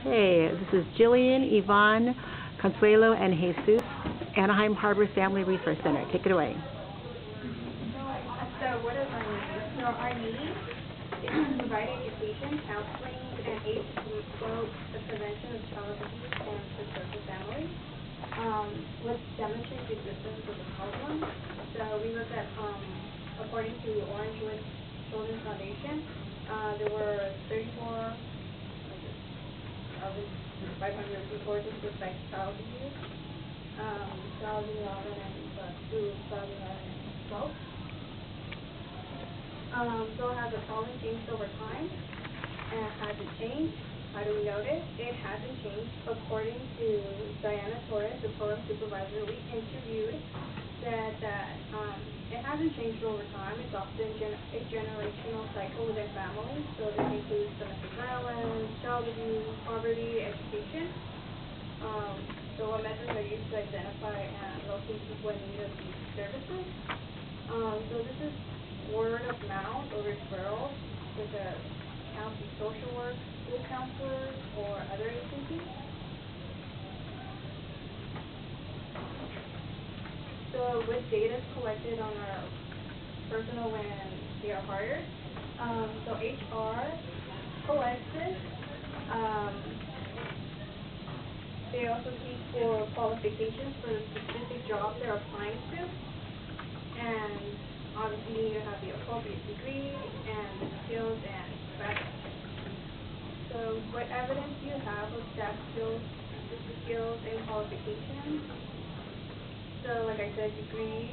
Okay, this is Jillian, Yvonne, Consuelo, and Jesus, Anaheim Harbor Family Resource Center. Take it away. So what is our need? So our need is to provide education, counseling, and aid to promote the prevention of child abuse and preserve the family. Let's demonstrate the existence of the problem. So we looked at, according to Orangewood Children's Foundation, there were 500 reports with child abuse, 2011 and 2012. So has the problem changed over time? And has it changed? How do we notice? It hasn't changed. According to Diana Torres, the program supervisor we interviewed, said that it hasn't changed over time. It's often a generational cycle within families. So this includes domestic violence, child abuse, poverty, education. So what methods are used to identify and locate people in need of these services? So this is word of mouth or referrals to the county social work, school counselors, or other agencies. So with data collected on our personal when they are hired, so HR collects it. They also seek for qualifications for the specific jobs they're applying to, and obviously you need to have the appropriate degree and the skills and background. So what evidence do you have of staff skills and qualifications? So like I said, degree,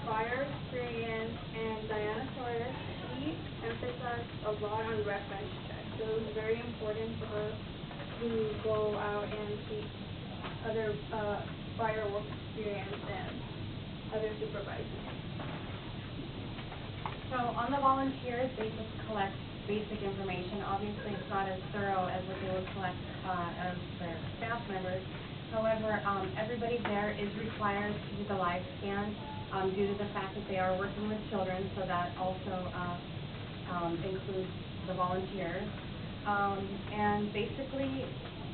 prior experience, and Diana Torres, she emphasized a lot on reference checks. So it was very important for her to go out and seek other prior work experience and other supervisors. So on the volunteers, they just collect basic information. Obviously, it's not as thorough as what they would collect as their staff members. However, everybody there is required to do the live scan due to the fact that they are working with children, so that also includes the volunteers. And basically,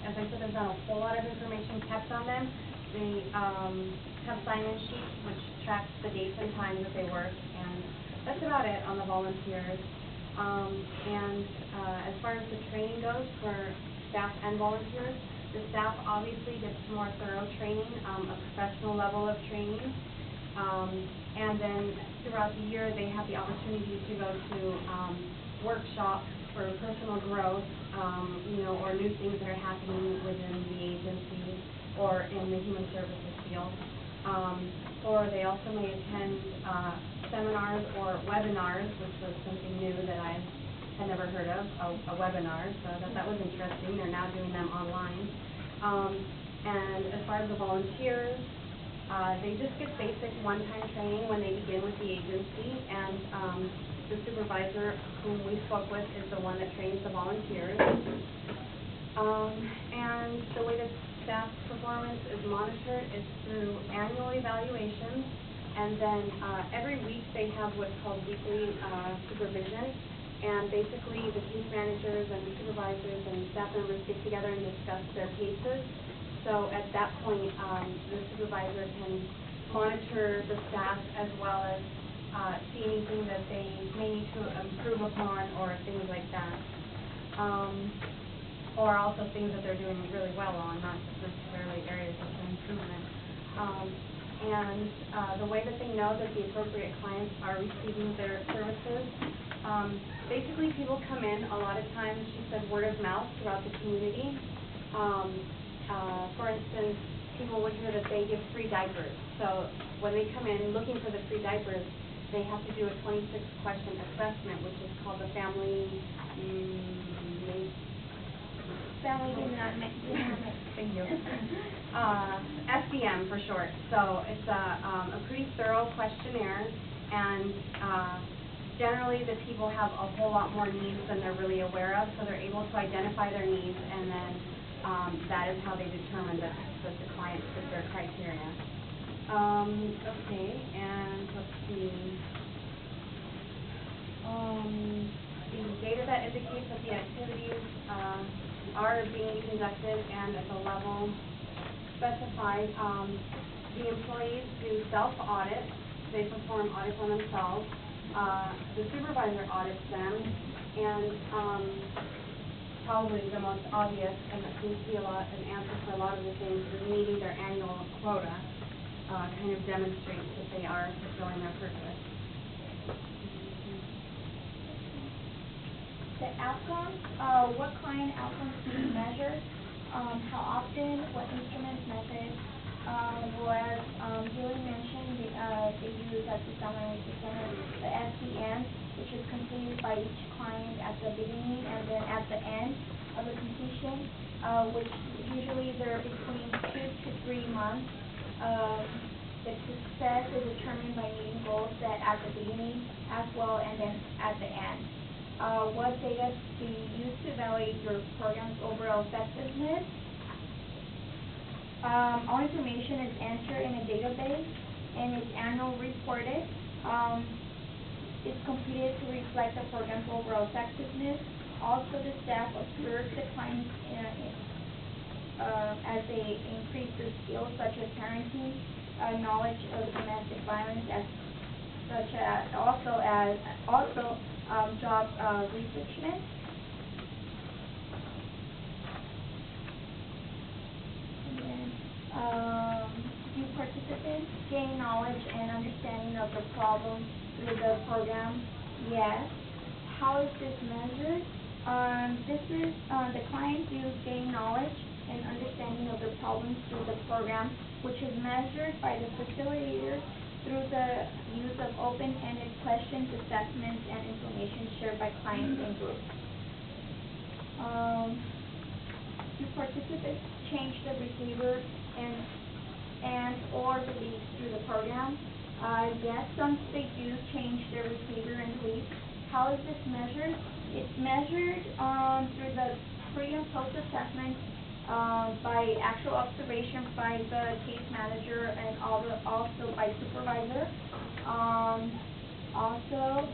as I said, there's not a whole lot of information kept on them. They have sign-in sheets which tracks the dates and times that they work, and that's about it on the volunteers. As far as the training goes for staff and volunteers, the staff obviously gets more thorough training, a professional level of training, and then throughout the year they have the opportunity to go to workshops for personal growth, or new things that are happening within the agency or in the human services field. Or they also may attend seminars or webinars, which was something new that I had never heard of, a webinar, so that was interesting. They're now doing them online. And as far as the volunteers, they just get basic one-time training when they begin with the agency, and the supervisor whom we spoke with is the one that trains the volunteers. And the way that staff performance is monitored is through annual evaluations, and then every week they have what's called weekly supervision, and basically the case managers and the supervisors and staff members get together and discuss their cases. So at that point, the supervisor can monitor the staff as well as see anything that they may need to improve upon or things like that. Or also things that they're doing really well on, not necessarily areas of improvement. The way that they know that the appropriate clients are receiving their services, basically people come in, a lot of times, she said, word of mouth throughout the community. For instance, people would hear that they give free diapers. So when they come in looking for the free diapers, they have to do a 26-question assessment, which is called the Family Dynamic. Thank you. FDM for short. So it's a pretty thorough questionnaire, and generally the people have a whole lot more needs than they're really aware of, so they're able to identify their needs, and then that is how they determine that the client fits their criteria. Okay, and let's see. The data that indicates that the activities are being conducted and at the level specified. The employees do self-audit. They perform audits on themselves. The supervisor audits them, and probably the most obvious, and that seems to be an answer for a lot of the things, is meeting their annual quota. Kind of demonstrates that they are fulfilling their purpose. The outcomes, what client outcomes do you measure? How often? What instruments, methods? Julie mentioned, they use at the San Luis Center the SDN, which is completed by each client at the beginning and then at the end of the completion, which usually they're between 2 to 3 months. The success is determined by meeting goals set at the beginning as well and then at the end. What data do you use to evaluate your program's overall effectiveness? All information is entered in a database and is annually reported. It's completed to reflect the program's overall effectiveness. Also, the staff observes the clients as they increase their skills such as parenting, knowledge of domestic violence, job researchment. Do participants gain knowledge and understanding of the problem through the program? Yes. How is this measured? The client do gain knowledge and understanding of the problems through the program, which is measured by the facilitator through the use of open-ended questions, assessments, and information shared by clients and groups. Do participants change the behavior and or beliefs through the program? Yes, some they do change their behavior and beliefs. How is this measured? It's measured through the pre and post assessment by actual observation by the case manager and also by supervisor. Also,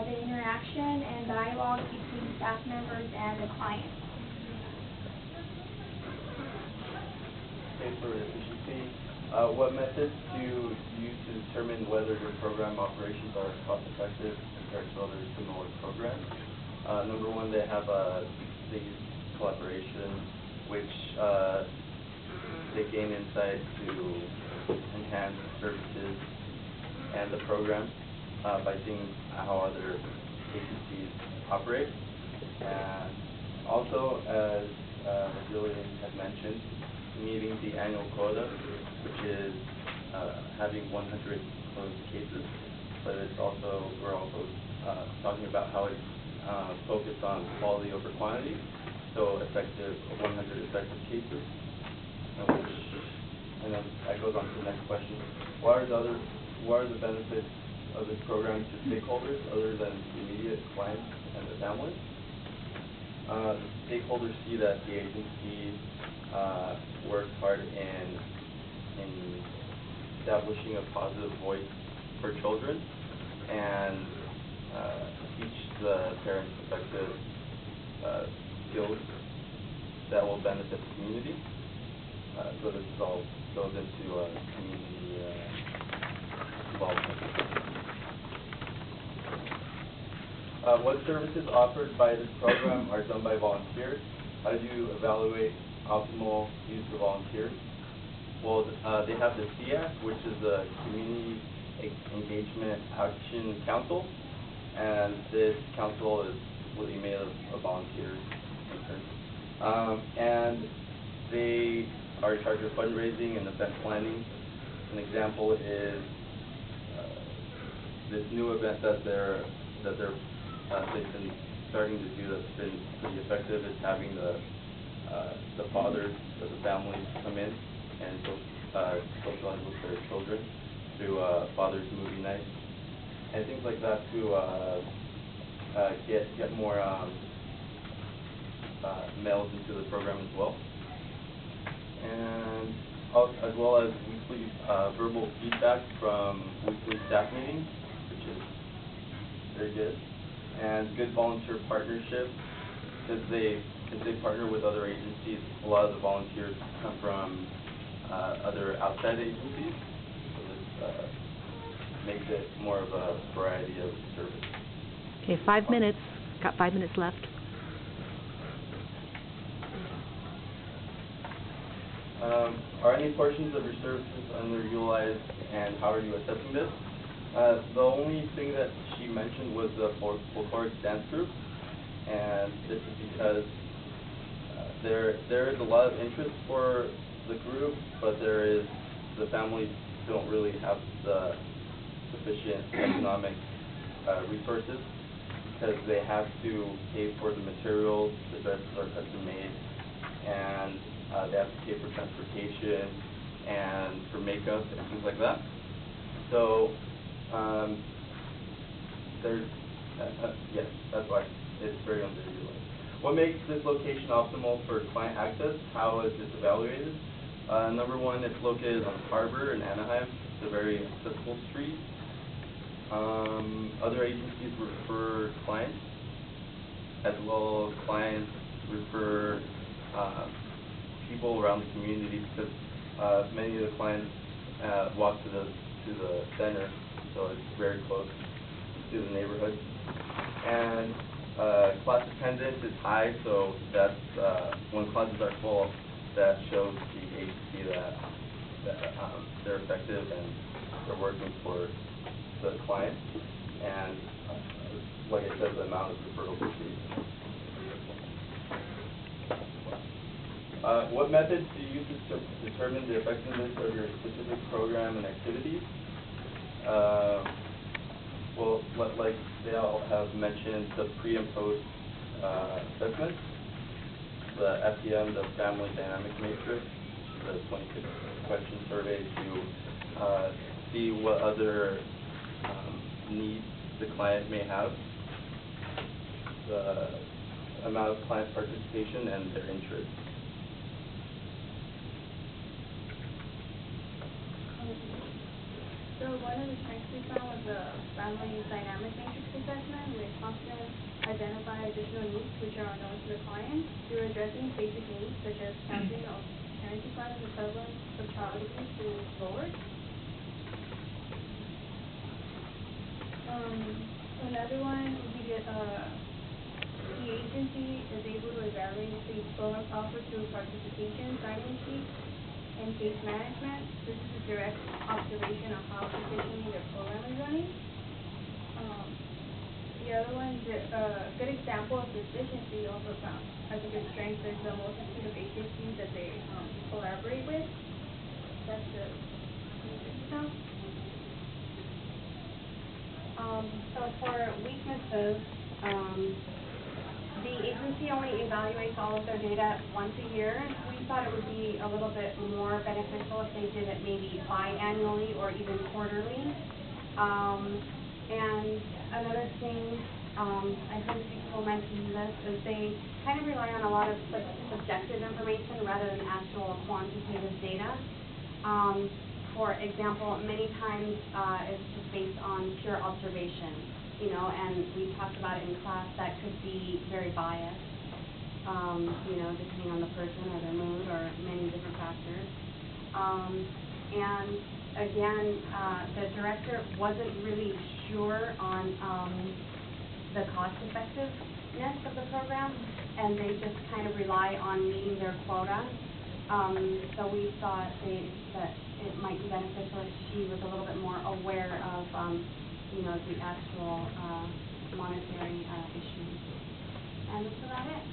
the interaction and dialogue between staff members and the client. Okay, for efficiency, what methods do you use to determine whether your program operations are cost effective compared to other similar programs? Number one, they use collaboration, which they gain insight to enhance services and the program by seeing how other agencies operate. And also, as Jillian had mentioned, meeting the annual quota, which is having 100 closed cases, but we're also talking about how it's focused on quality over quantity, so 100 effective cases, and then that goes on to the next question. What are the benefits of this program to stakeholders other than the immediate clients and the families? The stakeholders see that the agency works hard in establishing a positive voice for children and teach the parents effective skills that will benefit the community. So this is all goes into community involvement. What services offered by this program are done by volunteers? How do you evaluate optimal use of volunteers? Well, they have the CIAC, which is the Community Engagement Action Council, and this council is completely made of volunteers, interns. And they are in charge of fundraising and event planning. An example is this new event that they've been starting to do that's been pretty effective is having the fathers of the families come in and socialize with their children through Father's Movie Night and things like that to get more males into the program as well. And as well as weekly verbal feedback from weekly staff meetings, which is very good. And good volunteer partnerships, since they since they partner with other agencies, a lot of the volunteers come from other outside agencies, so this makes it more of a variety of service. Okay, 5 minutes. Got 5 minutes left. Are any portions of your services underutilized, and how are you assessing this? The only thing that she mentioned was the folkloric dance group, and this is because there is a lot of interest for the group, but the families don't really have the sufficient economic resources, because they have to pay for the materials, the dresses are custom made, and they have to pay for transportation and for makeup and things like that. So yes, that's why it's very underutilized. What makes this location optimal for client access? How is this evaluated? Number one, it's located on Harbor in Anaheim. It's a very accessible street. Other agencies refer clients, as well as clients refer people around the community, because many of the clients walk to the center, so it's very close to the neighborhood. And class attendance is high, so that's when classes are full, that shows the agency that they're effective and they're working for the client, and like I said, the amount of referrals increases. What methods do you use to determine the effectiveness of your specific program and activities? Well, like they all have mentioned, the pre and post assessments, the FDM, the Family Dynamic Matrix, the 26-question survey to see what other needs the client may have, the amount of client participation, and their interest. So one of the strengths we found was the Family Dynamic Matrix assessment, which often identify additional needs which are unknown to the client through addressing basic needs such as counseling of parenting plans and prevalence of child abuse is lowered. Another one would be that the agency is able to evaluate the program offered through participation, sign-in sheets, and case management. This is a direct observation of how efficiently their program is running. The other one is a good example of this efficiency also found as a good strength is the multitude of agencies that they collaborate with. That's the stuff. So for weaknesses, the agency only evaluates all of their data once a year. We thought it would be a little bit more beneficial if they did it maybe biannually or even quarterly. And another thing, I heard people mention this, is they kind of rely on a lot of subjective information rather than actual quantitative data. For example, many times it's just based on pure observation, and we talked about it in class, that could be very biased, depending on the person or their mood or many different factors. And again, the director wasn't really sure on the cost effectiveness of the program, and they just kind of rely on meeting their quota. So we thought that it might be beneficial if she was a little bit more aware of, the actual monetary issues. And that's about it.